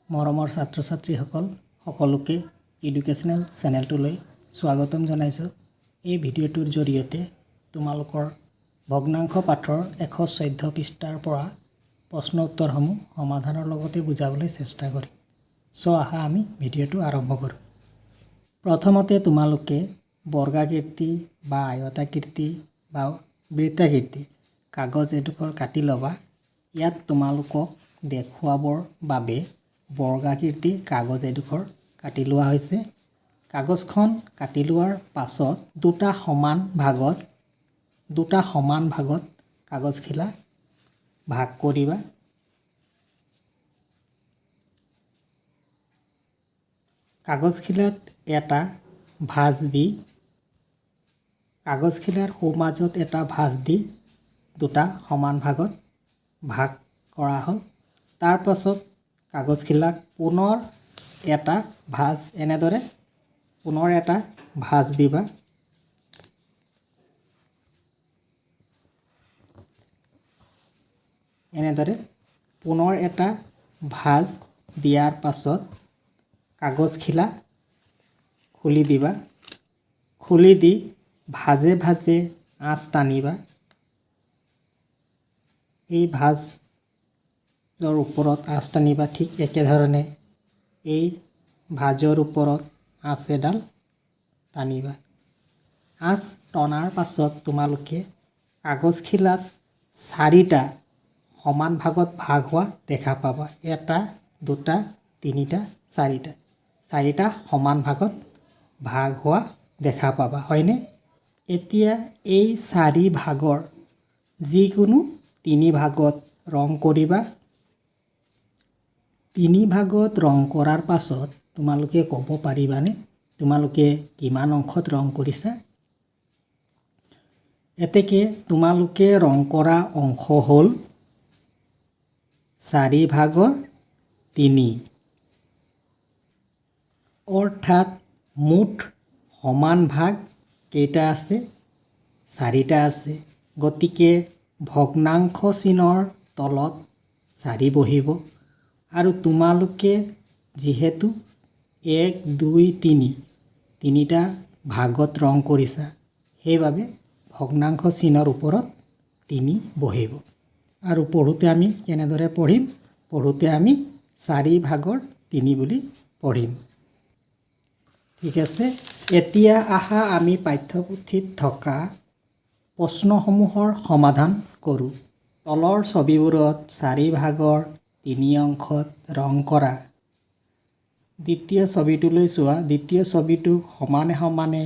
মৰমৰ ছাত্ৰ ছাত্ৰীসকল সকলোকে এডুকেশ্যনেল চেনেলটোলৈ স্বাগতম জনাইছোঁ। এই ভিডিঅ'টোৰ জৰিয়তে তোমালোকৰ ভগ্নাংশ পাঠৰ 114 পৃষ্ঠাৰ পৰা প্ৰশ্ন উত্তৰসমূহ সমাধানৰ লগতে বুজাবলৈ চেষ্টা কৰিম। আহা আমি ভিডিঅ'টো আৰম্ভ কৰোঁ। প্ৰথমতে তোমালোকে বৰ্গাকৃতি বা আয়তাকৃতি বা বৃত্তাকৃতি কাগজ এডোখৰ কাটি ল'বা। ইয়াত তোমালোকক দেখুৱাবৰ বাবে বৰ্গাকৃতি কাগজ এডোখৰ কাটি লোৱা হৈছে। কাগজখন কাটি লোৱাৰ পাছত দুটা সমান ভাগত কাগজখিলা ভাগ কৰিবা। কাগজখিলাত এটা ভাঁজ দি কাগজখিলাৰ সোঁমাজত এটা ভাঁজ দি দুটা সমান ভাগত ভাগ কৰা হ'ল। তাৰ পাছত কাগজখিলাক পুনৰ এটা ভাঁজ এনেদৰে পুনৰ এটা ভাঁজ দিবা। এনেদৰে পুনৰ এটা ভাঁজ দিয়াৰ পাছত কাগজখিলা খুলি দিবা। খুলি দি ভাঁজে ভাঁজে আঁচ টানিবা। এই ভাঁজৰ ওপৰত আঁচ টানিবা। ঠিক একেধৰণে এই ভাঁজৰ ওপৰত আঁচ এডাল টানিবা। আঁচ টনাৰ পাছত তোমালোকে কাগজখিলাত চাৰিটা সমান ভাগত ভাগ হোৱা দেখা পাবা। এটা, দুটা, তিনিটা, চাৰিটা সমান ভাগত ভাগ হোৱা দেখা পাবা, হয়নে? এতিয়া এই চাৰি ভাগৰ যিকোনো তিনি ভাগত ৰং কৰিবা। তিনি ভাগত ৰং কৰাৰ পাছত তোমালোকে ক'ব পাৰিবানে তোমালোকে কিমান অংশত ৰং কৰিছা? এতেকে তোমালোকে ৰং কৰা অংশ হ'ল 4/3। অৰ্থাৎ মুঠ সমান ভাগ কেইটা আছে? 4টা আছে। গতিকে ভগ্নাংশ চিনৰ তলত 4 বহিব। আৰু তোমালোকে যিহেতু 1, 2, 3 তিনিটা ভাগত ৰং কৰিছা, সেইবাবে ভগ্নাংশ চিনৰ ওপৰত 3 বহিব। আৰু পঢ়োঁতে আমি কেনেদৰে পঢ়িম? পঢ়োঁতে আমি 4/3 বুলি পঢ়িম। ঠিক আছে। এতিয়া আহা আমি পাঠ্যপুথিত থকা প্ৰশ্নসমূহৰ সমাধান কৰোঁ। তলৰ ছবিবোৰত 4/3 অংশত ৰং কৰা। দ্বিতীয় ছবিটোলৈ চোৱা। দ্বিতীয় ছবিটো সমানে সমানে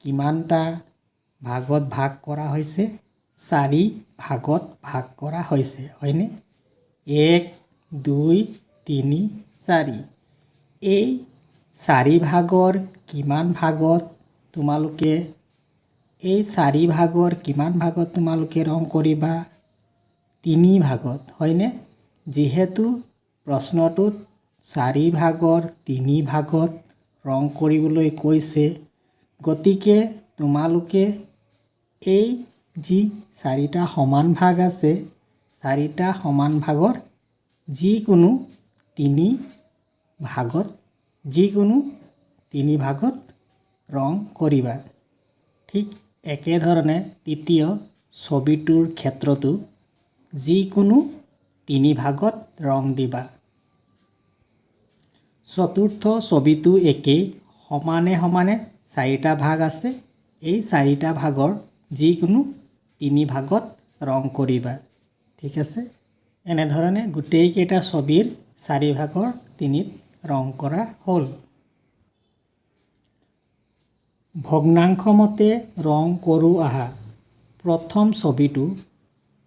কিমানটা ভাগত ভাগ কৰা হৈছে? 4 ভাগত ভাগ কৰা হৈছে, হয়নে? 1, 2, 3, 4। এই 4 ভাগৰ কিমান ভাগত তোমালোকে ৰং কৰিবা? 3 ভাগত, হয়নে? যিহেতু প্ৰশ্নটোত 4 ভাগৰ 3 ভাগত ৰং কৰিবলৈ কৈছে, গতিকে তোমালোকে এই যি 4টা সমান ভাগ আছে, 4টা সমান ভাগৰ যিকোনো 3 ভাগত ৰং কৰিবা। ঠিক একেধৰণে তৃতীয় ছবিটোৰ ক্ষেত্ৰতো যিকোনো 3 ভাগত ৰং দিবা। চতুৰ্থ ছবিটো একেই। সমানে সমানে 4টা ভাগ আছে। এই 4টা ভাগৰ যিকোনো 3 ভাগত ৰং কৰিবা। ঠিক আছে। এনেধৰণে গোটেইকেইটা ছবিৰ 4/3 ৰং কৰা হ'ল। ভগ্নাংশ মতে ৰং কৰোঁ আহা। প্ৰথম ছবিটো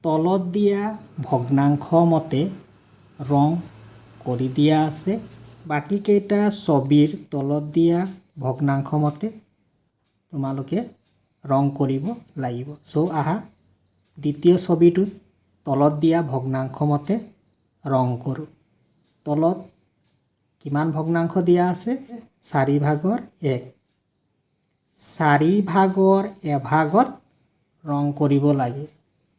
তলত দিয়া ভগ্নাংশ মতে ৰং কৰি দিয়া আছে। বাকীকেইটা ছবিৰ তলত দিয়া ভগ্নাংশ মতে তোমালোকে ৰং কৰিব লাগিব। আহা দ্বিতীয় ছবিটোত তলত দিয়া ভগ্নাংশ মতে ৰং কৰোঁ। তলত কিমান ভগ্নাংশ দিয়া আছে? 4/1। 4/1 ভাগত ৰং কৰিব লাগে।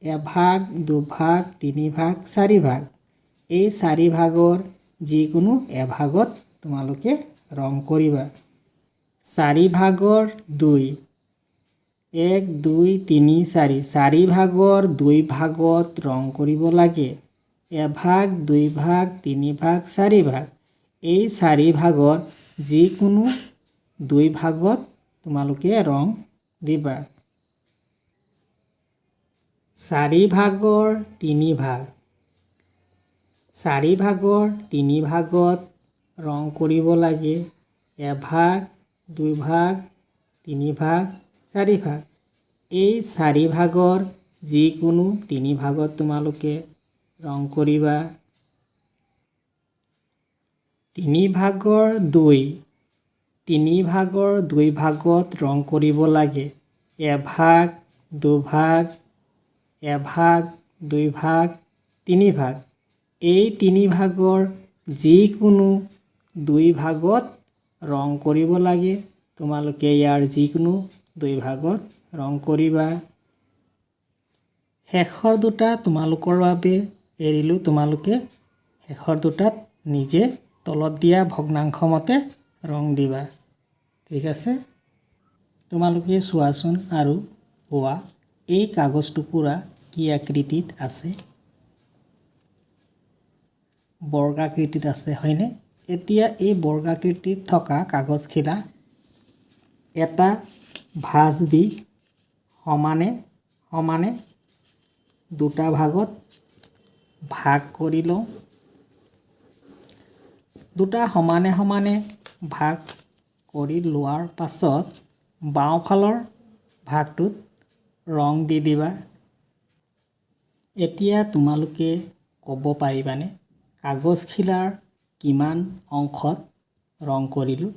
1 ভাগ, 2 ভাগ, 3 ভাগ, 4 ভাগ। এই 4 ভাগৰ যিকোনো এভাগত তোমালোকে ৰং কৰিবা। 4 ভাগৰ 2 1 2 3 4 4 ভাগৰ 2 ভাগত ৰং কৰিব লাগে। এভাগ 2 ভাগ 3 ভাগ 4 ভাগ। এই 4 ভাগৰ যিকোনো 2 ভাগত তোমালোকে ৰং দিবা। 4 ভাগৰ 3 ভাগ 4 ভাগৰ 3 ভাগত ৰং কৰিব লাগে। এভাগ 2 ভাগ 3 ভাগ 4 ভাগ। এই 4 ভাগৰ যিকোনো 3 ভাগত তোমালোকে ৰং কৰিবা। 3 ভাগৰ 2 3 ভাগৰ 2 ভাগত ৰং কৰিব লাগে। এভাগ 2 ভাগ এভাগ 2 ভাগ 3 ভাগ। এই 3 ভাগৰ যিকোনো 2 ভাগত ৰং কৰিব লাগে। তোমালোকে ইয়াৰ যিকোনো 2 ভাগত ৰং কৰিবা। শেষৰ দুটা তোমালোকৰ বাবে এৰিলোঁ। তোমালোকে শেষৰ দুটাত নিজে তলত দিয়া ভগ্নাংশ মতে ৰং দিবা। ঠিক আছে? তোমালোকে চোৱাচোন আৰু কোৱা এই কাগজ টুকুৰা কি আকৃতিত আছে? বৰ্গাকৃতিত আছে, হয়নে? এতিয়া এই বৰ্গাকৃতিত থকা কাগজখিলা এটা ভাঁজ দি সমানে সমানে দুটা ভাগত ভাগ কৰি লওঁ। দুটা সমানে সমানে ভাগ কৰি লোৱাৰ পাছত বাওঁফালৰ ভাগটোত ৰং দি দিবা। এতিয়া তোমালোকে ক'ব পাৰিবানে কাগজখিলাৰ কিমান অংশত ৰং কৰিলোঁ?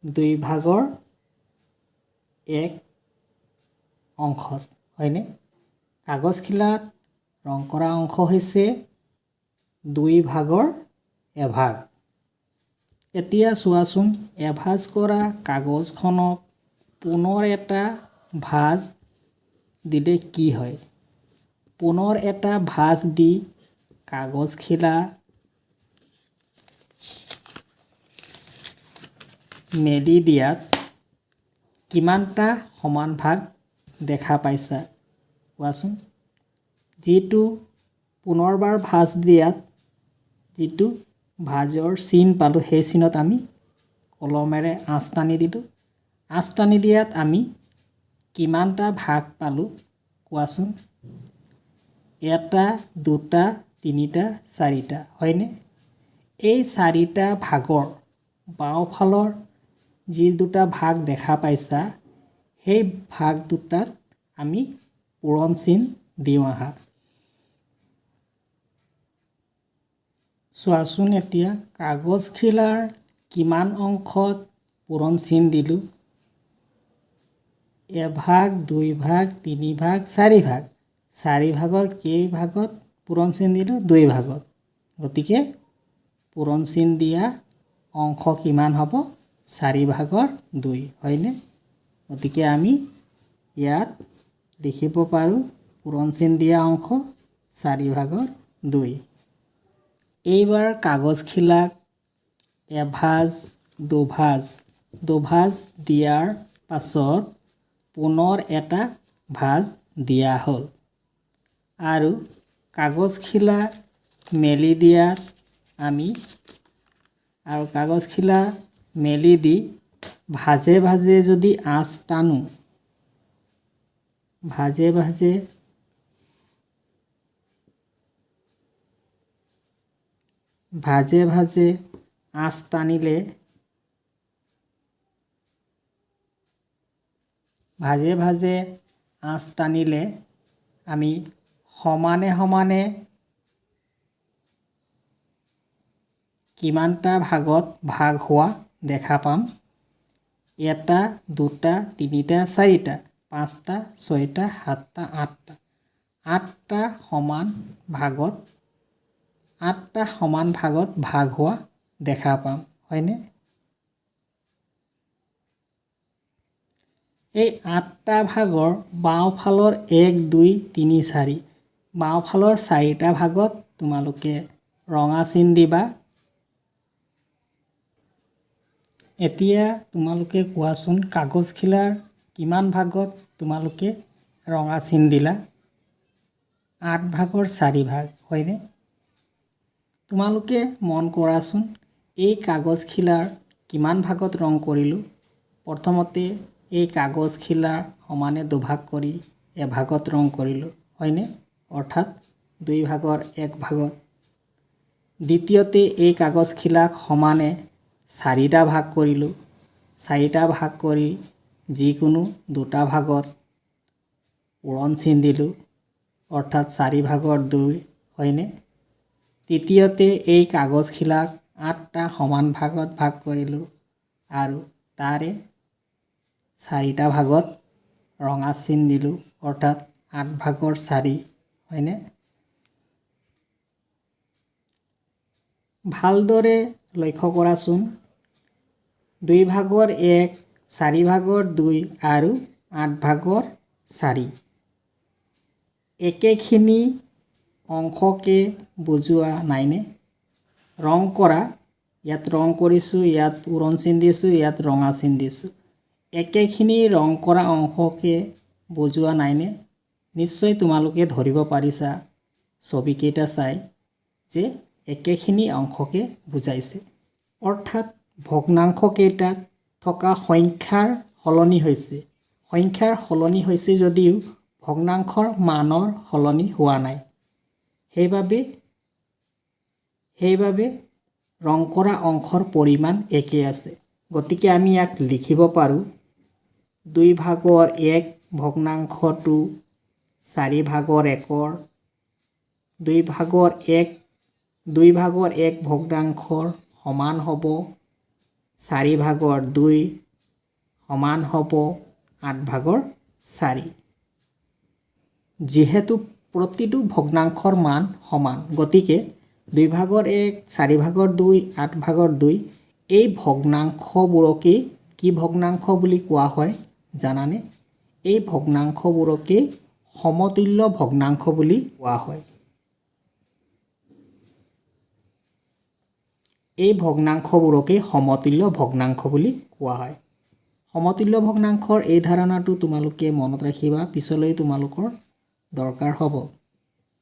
2 ভাগৰ 1 অংশত, হয়নে? কাগজখিলাত ৰং কৰা অংশ হৈছে 2 ভাগৰ এভাগ। এতিয়া চোৱাচোন এভাঁজ কৰা কাগজখনক পুনৰ এটা ভাঁজ দিলে কি হয়? পুনৰ এটা ভাঁজ দি কাগজখিলা মেলি দিয়াত কিমানটা সমান ভাগ দেখা পাইছা কোৱাচোন? যিটো পুনৰবাৰ ভাঁজ দিয়াত যিটো ভাঁজৰ চিন পালোঁ সেই চিনত আমি কলমেৰে আঁচ টানি দিলোঁ। আঁচ টানি দিয়াত আমি কিমানটা ভাগ পালোঁ কোৱাচোন? 1 2 3 4টা, হয়নে? এই 4টা ভাগৰ বাওঁফালৰ যি দুটা ভাগ দেখা পাইছা সেই ভাগ দুটাত আমি পূৰণ চিন দিওঁ আহা। চোৱাচোন এতিয়া কাগজখিলাৰ কিমান অংশত পূৰণ চিন দিলোঁ? এভাগ 2 ভাগ 3 ভাগ 4 ভাগ। 4 ভাগৰ কেই ভাগত পূৰণ চিন দিলোঁ? 2 ভাগত। গতিকে পূৰণ চিন দিয়া অংশ কিমান হ'ব? 4 ভাগৰ 2, হয়নে? গতিকে আমি ইয়াত লিখিব পাৰোঁ পূৰণ চিন দিয়া অংশ 4 ভাগৰ 2। এইবাৰ কাগজখিলাক এভাঁজ দুভাঁজ দিয়াৰ পাছত পুনৰ এটা ভাঁজ দিয়া হ'ল আৰু কাগজখিলা মেলি দিয়াত আমি কাগজখিলা মেলি দি ভাঁজে ভাঁজে যদি আঁচ টানো, ভাঁজে ভাঁজে আঁচ টানিলে আমি সমানে সমানে কিমানটা ভাগত ভাগ হোৱা দেখা পাম? 1 2 3 4টা 5টা 6টা 7টা 8টা 8টা সমান ভাগত ভাগ হোৱা দেখা পাম, হয়নে? এই 8টা ভাগৰ বাওঁফালৰ 1 2 3 4 বাওঁফালৰ 4টা ভাগত তোমালোকে ৰঙা চিন দিবা। এতিয়া তোমালোকে কোৱাচোন কাগজখিলাৰ কিমান ভাগত তোমালোকে ৰঙা চিন দিলা? 8 ভাগৰ 4 ভাগ হয়নে? তোমালোকে মন কৰাচোন এই কাগজখিলাৰ কিমান ভাগত ৰং কৰিলোঁ? প্ৰথমতে এই কাগজখিলাৰ সমানে দুভাগ কৰি এভাগত ৰং কৰিলোঁ হয়নে? অৰ্থাৎ 2 ভাগৰ 1 ভাগত। দ্বিতীয়তে এই কাগজখিলাক সমানে 4টা ভাগ কৰিলোঁ। 4টা ভাগ কৰি যিকোনো 2টা ভাগত পূৰণ চিন দিলোঁ, অৰ্থাৎ 4 ভাগৰ 2 হয়নে? তৃতীয়তে এই কাগজখিলাক 8টা সমান ভাগত ভাগ কৰিলোঁ আৰু তাৰে 4টা ভাগত ৰঙা চিন দিলোঁ, অৰ্থাৎ 8 ভাগৰ 4 হয়নে? ভালদৰে লক্ষ্য কৰাচোন 2 ভাগৰ 1, 4 ভাগৰ 2 আৰু 8 ভাগৰ 4 একেখিনি অংশকে বুজোৱা নাইনে? ৰং কৰা, ইয়াত ৰং কৰিছোঁ, ইয়াত পূৰণ চিন দিছোঁ, ইয়াত ৰঙা চিন দিছোঁ। একেখিনি ৰং কৰা অংশকে বুজোৱা নাইনে? নিশ্চয় তোমালোকে ধৰিব পাৰিছা ছবিকেইটা চাই যে একেখিনি অংশকে বুজাইছে। অৰ্থাৎ ভগ্নাংশকেইটাত থকা সংখ্যাৰ সলনি হৈছে। সংখ্যাৰ সলনি হৈছে যদিও ভগ্নাংশৰ মানৰ সলনি হোৱা নাই। সেইবাবে ৰং কৰা অংশৰ পৰিমাণ একে আছে। গতিকে আমি ইয়াক লিখিব পাৰোঁ 2 ভাগৰ 1 ভগ্নাংশটো 4 ভাগৰ 1-ৰ 2 ভাগৰ 1 ভগ্নাংশৰ সমান হ'ব 4 ভাগৰ 2 সমান হ'ব 8 ভাগৰ 4। যিহেতু প্ৰতিটো ভগ্নাংশৰ মান সমান, গতিকে 2 ভাগৰ 1, 4 ভাগৰ 2, 8 ভাগৰ 2 এই ভগ্নাংশবোৰকে কি ভগ্নাংশ বুলি কোৱা হয় জানানে? এই ভগ্নাংশবোৰকে সমতুল্য ভগ্নাংশ বুলি কোৱা হয়। এই ভগ্নাংশবোৰকে সমতুল্য ভগ্নাংশ বুলি কোৱা হয়। সমতুল্য ভগ্নাংশৰ এই ধাৰণাটো তোমালোকে মনত ৰাখিবা, পিছলৈ তোমালোকৰ দৰকাৰ হ'ব।